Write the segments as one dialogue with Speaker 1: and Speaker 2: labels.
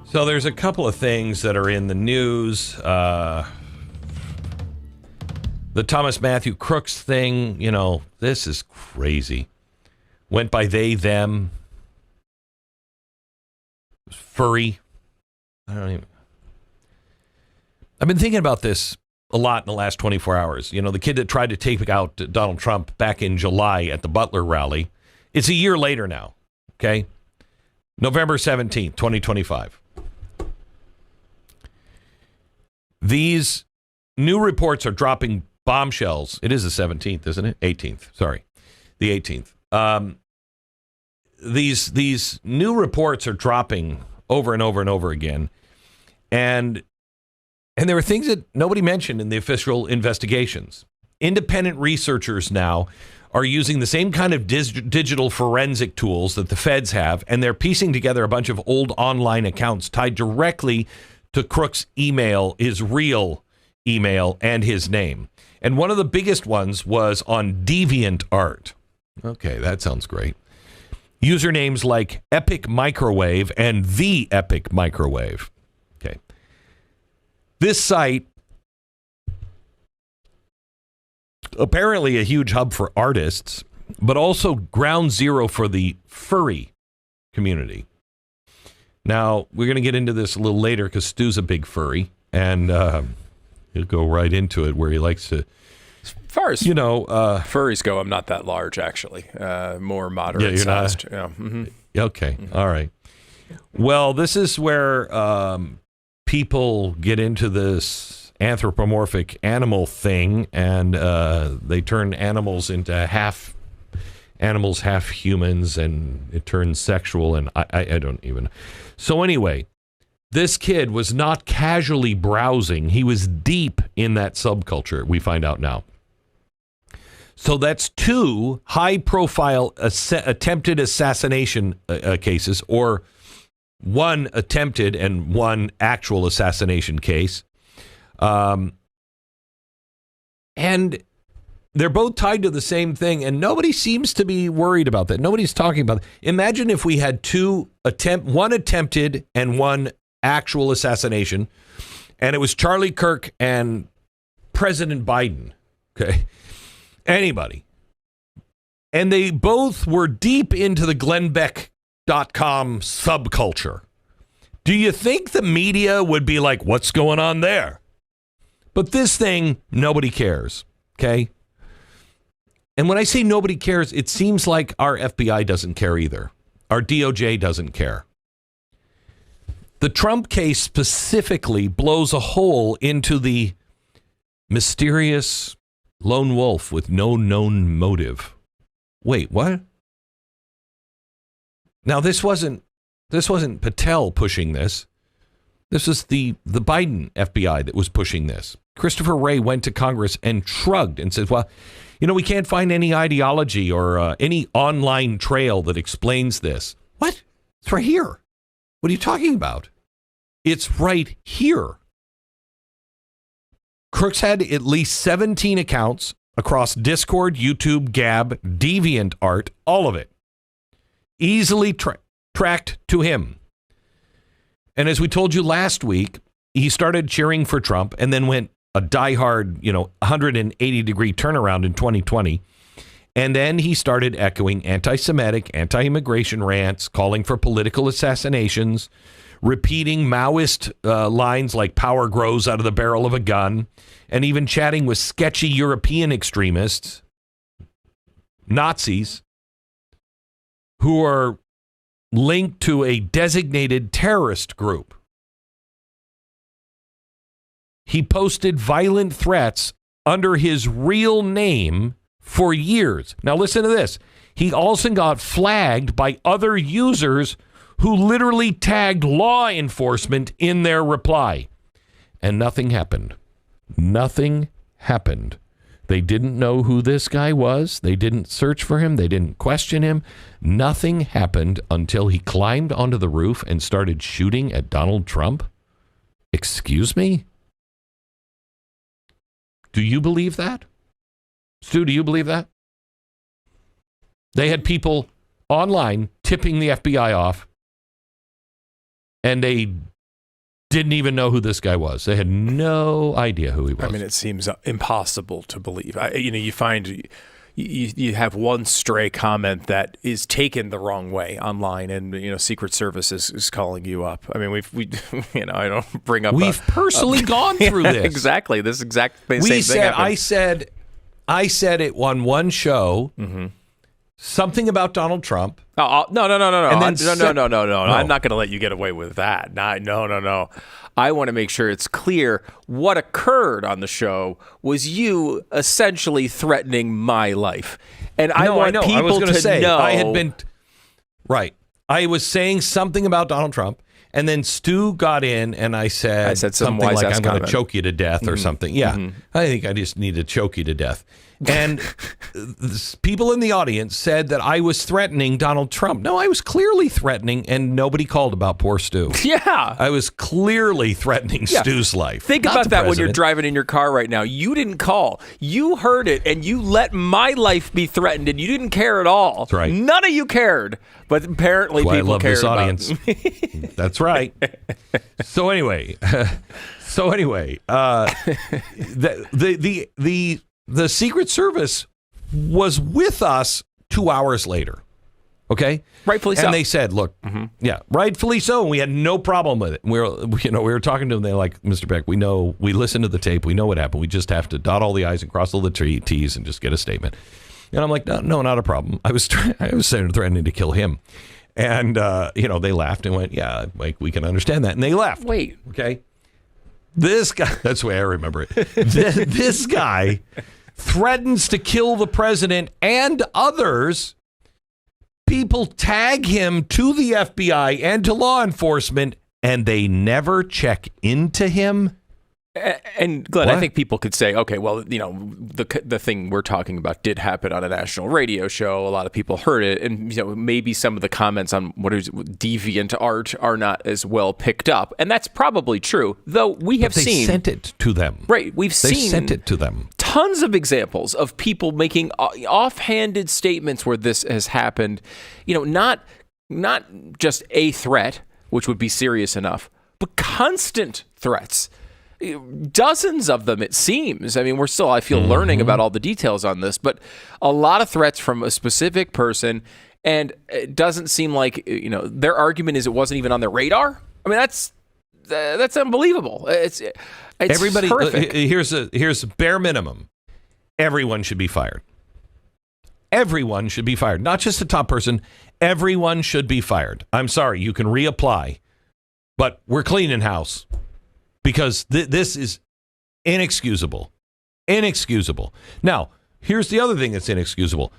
Speaker 1: So there's a couple of things that are in the news. The Thomas Matthew Crooks thing, you know, this is crazy. Went by they, them. Furry. I've been thinking about this a lot in the last 24 hours. You know, the kid that tried to take out Donald Trump back in July at the Butler rally. It's a year later now, okay? November 17th, 2025. These new reports are dropping bombshells. It is the 17th, isn't it? 18th, sorry. The 18th. These new reports are dropping over and over and over again. And there were things that nobody mentioned in the official investigations. Independent researchers now are using the same kind of digital forensic tools that the feds have, and they're piecing together a bunch of old online accounts tied directly to Crooks' email, his real email, and his name. And one of the biggest ones was on DeviantArt. Okay, that sounds great. Usernames like Epic Microwave and The Epic Microwave. Okay. This site, apparently a huge hub for artists, but also ground zero for the furry community. Now, we're going to get into this a little later because Stu's a big furry, and he'll go right into it where he likes to,
Speaker 2: as far as furries go, I'm not that large, actually. More moderate sized. Yeah. Mm-hmm.
Speaker 1: Okay. Mm-hmm. All right. Well, this is where people get into this anthropomorphic animal thing, and they turn animals into half animals, half humans, and it turns sexual, and I don't even. So anyway, this kid was not casually browsing. He was deep in that subculture, we find out now. So that's two high-profile attempted assassination cases, or one attempted and one actual assassination case. And they're both tied to the same thing, and nobody seems to be worried about that. Nobody's talking about it. Imagine if we had one attempted and one actual assassination, and it was Charlie Kirk and President Biden. Okay. Anybody. And they both were deep into the GlennBeck.com subculture. Do you think the media would be like, what's going on there? But this thing, nobody cares. Okay. And when I say nobody cares, it seems like our FBI doesn't care either. Our DOJ doesn't care. The Trump case specifically blows a hole into the mysterious lone wolf with no known motive. Wait, what? Now, this wasn't Patel pushing this. This is the Biden FBI that was pushing this. Christopher Wray went to Congress and shrugged and said, well, you know, we can't find any ideology or any online trail that explains this. What? It's right here. What are you talking about? It's right here. Crooks had at least 17 accounts across Discord, YouTube, Gab, DeviantArt, all of it. Easily tracked to him. And as we told you last week, he started cheering for Trump and then went a diehard, 180-degree turnaround in 2020. And then he started echoing anti-Semitic, anti-immigration rants, calling for political assassinations, repeating Maoist lines like power grows out of the barrel of a gun, and even chatting with sketchy European extremists, Nazis, who are linked to a designated terrorist group. He posted violent threats under his real name for years. Now listen to this. He also got flagged by other users who literally tagged law enforcement in their reply. And nothing happened. Nothing happened. They didn't know who this guy was. They didn't search for him. They didn't question him. Nothing happened until he climbed onto the roof and started shooting at Donald Trump. Excuse me? Do you believe that? Stu, do you believe that? They had people online tipping the FBI off, and they didn't even know who this guy was. They had no idea who he was.
Speaker 2: I mean, it seems impossible to believe. You find you have one stray comment that is taken the wrong way online, and Secret Service is calling you up. I mean, we I don't bring up.
Speaker 1: We've personally gone through this.
Speaker 2: Exactly, this exact same
Speaker 1: thing. I said it on one show. Mm-hmm. Something about Donald Trump.
Speaker 2: Oh, no. No. I'm not going to let you get away with that. No. I want to make sure it's clear what occurred on the show was you essentially threatening my life. And I want people to know.
Speaker 1: I had been right. I was saying something about Donald Trump, and then Stu got in, and I said something like, "I'm going to choke you to death" or something. Yeah, I think I just need to choke you to death. And people in the audience said that I was threatening Donald Trump. No, I was clearly threatening, and nobody called about poor Stu.
Speaker 2: Yeah.
Speaker 1: I was clearly threatening Stu's life.
Speaker 2: Think about that when you're driving in your car right now. You didn't call. You heard it, and you let my life be threatened, and you didn't care at all.
Speaker 1: That's right.
Speaker 2: None of you cared, but apparently
Speaker 1: people
Speaker 2: cared. I love
Speaker 1: this audience. That's right. So anyway, the Secret Service was with us 2 hours later. Okay,
Speaker 2: rightfully so.
Speaker 1: And they said, "Look, rightfully so." And we had no problem with it. We were talking to them. They're like, "Mr. Beck, we know. We listened to the tape. We know what happened. We just have to dot all the I's and cross all the T's and just get a statement." And I'm like, "No, not a problem." I was threatening to kill him, and they laughed and went, "Yeah, like we can understand that." And they left.
Speaker 2: Wait,
Speaker 1: okay. This guy, that's the way I remember it. This guy threatens to kill the president and others. People tag him to the FBI and to law enforcement, and they never check into him.
Speaker 2: And Glenn, I think people could say, okay, well, the thing we're talking about did happen on a national radio show. A lot of people heard it, and maybe some of the comments on what is deviant art are not as well picked up, and that's probably true. Though we have seen
Speaker 1: sent it to them,
Speaker 2: right? They
Speaker 1: sent it to them.
Speaker 2: Tons of examples of people making offhanded statements where this has happened. Not just a threat, which would be serious enough, but constant threats. Dozens of them, it seems. I mean, we're still, I feel, learning about all the details on this, but a lot of threats from a specific person, and it doesn't seem like, their argument is it wasn't even on their radar. I mean, that's unbelievable. It's
Speaker 1: everybody.
Speaker 2: horrific.
Speaker 1: Here's bare minimum. Everyone should be fired. Everyone should be fired. Not just the top person. Everyone should be fired. I'm sorry, you can reapply, but we're cleaning house. Because this is inexcusable. Inexcusable. Now, here's the other thing that's inexcusable.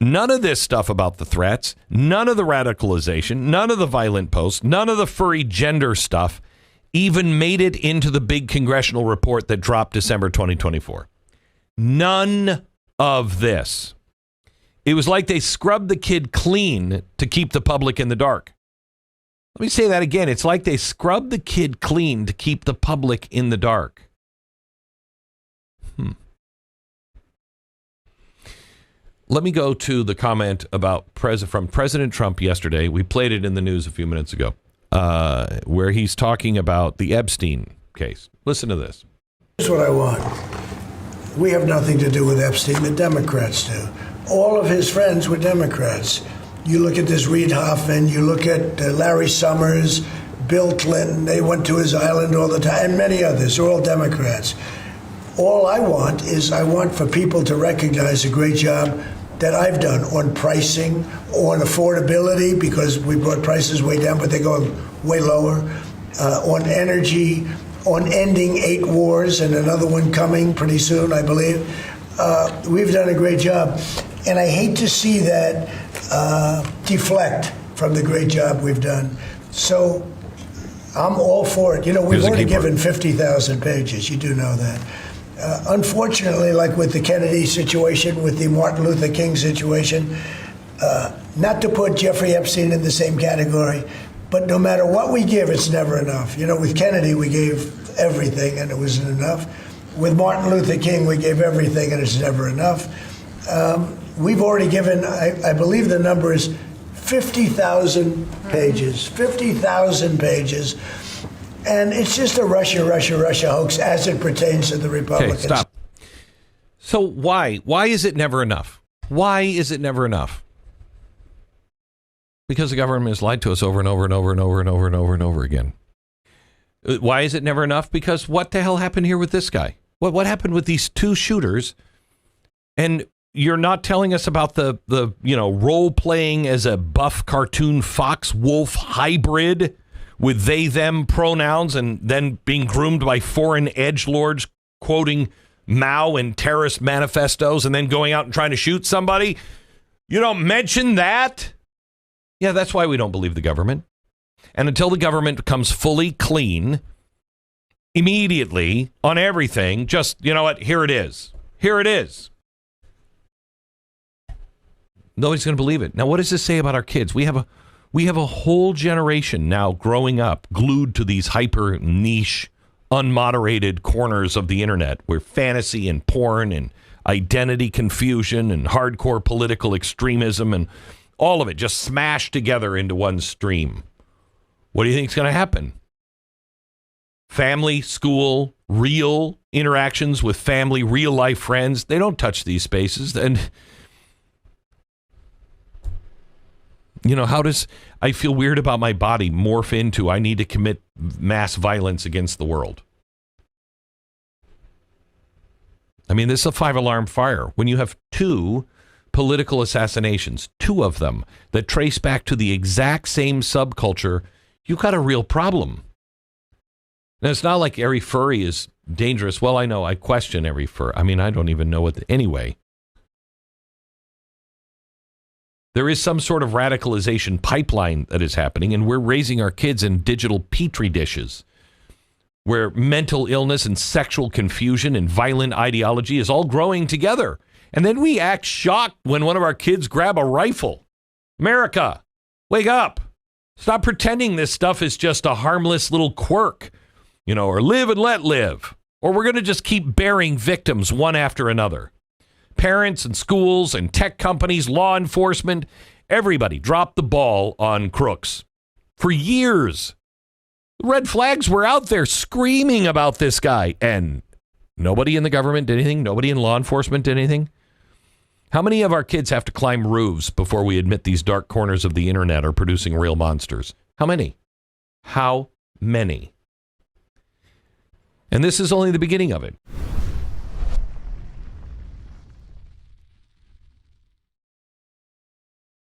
Speaker 1: None of this stuff about the threats, none of the radicalization, none of the violent posts, none of the furry gender stuff even made it into the big congressional report that dropped December 2024. None of this. It was like they scrubbed the kid clean to keep the public in the dark. Let me say that again. It's like they scrubbed the kid clean to keep the public in the dark. Let me go to the comment about from President Trump yesterday. We played it in the news a few minutes ago, where he's talking about the Epstein case. Listen to this.
Speaker 3: Here's what I want. We have nothing to do with Epstein. The Democrats do. All of his friends were Democrats. You look at this Reid Hoffman, you look at Larry Summers, Bill Clinton, they went to his island all the time, and many others, they're all Democrats. All I want for people to recognize a great job that I've done on pricing, on affordability, because we brought prices way down, but they're going way lower, on energy, on ending 8 wars, and another one coming pretty soon, I believe. We've done a great job. And I hate to see that deflect from the great job we've done. So I'm all for it. We've already given 50,000 pages. You do know that. Unfortunately, like with the Kennedy situation, with the Martin Luther King situation, not to put Jeffrey Epstein in the same category, but no matter what we give, it's never enough. With Kennedy, we gave everything and it wasn't enough. With Martin Luther King, we gave everything and it's never enough. We've already given, I believe the number is 50,000 pages. 50,000 pages. And it's just a Russia hoax as it pertains to the Republicans.
Speaker 1: Okay, stop. So why? Why is it never enough? Why is it never enough? Because the government has lied to us over and over and over and over and over and over and over again. Why is it never enough? Because what the hell happened here with this guy? What happened with these two shooters? And you're not telling us about the role playing as a buff cartoon fox wolf hybrid with they them pronouns and then being groomed by foreign edgelords quoting Mao and terrorist manifestos and then going out and trying to shoot somebody. You don't mention that. Yeah, that's why we don't believe the government. And until the government becomes fully clean, immediately on everything, just, you know what, here it is. Here it is. Nobody's going to believe it. Now, what does this say about our kids? We have a whole generation now growing up glued to these hyper niche, unmoderated corners of the internet where fantasy and porn and identity confusion and hardcore political extremism and all of it just smashed together into one stream. What do you think is going to happen? Family, school, real interactions with family, real life friends, they don't touch these spaces. And, you know, how does I feel weird about my body morph into I need to commit mass violence against the world? I mean, this is a 5-alarm fire. When you have two political assassinations, two of them that trace back to the exact same subculture, you've got a real problem. Now, it's not like every furry is dangerous. Well, I know. I question every fur. I mean, I don't even know what. Anyway, there is some sort of radicalization pipeline that is happening, and we're raising our kids in digital petri dishes where mental illness and sexual confusion and violent ideology is all growing together. And then we act shocked when one of our kids grab a rifle. America, wake up. Stop pretending this stuff is just a harmless little quirk, you know, or live and let live. Or we're going to just keep burying victims one after another. Parents and schools and tech companies, law enforcement, everybody dropped the ball on Crooks. For years, red flags were out there screaming about this guy. And nobody in the government did anything. Nobody in law enforcement did anything. How many of our kids have to climb roofs before we admit these dark corners of the internet are producing real monsters? How many? How many? And this is only the beginning of it.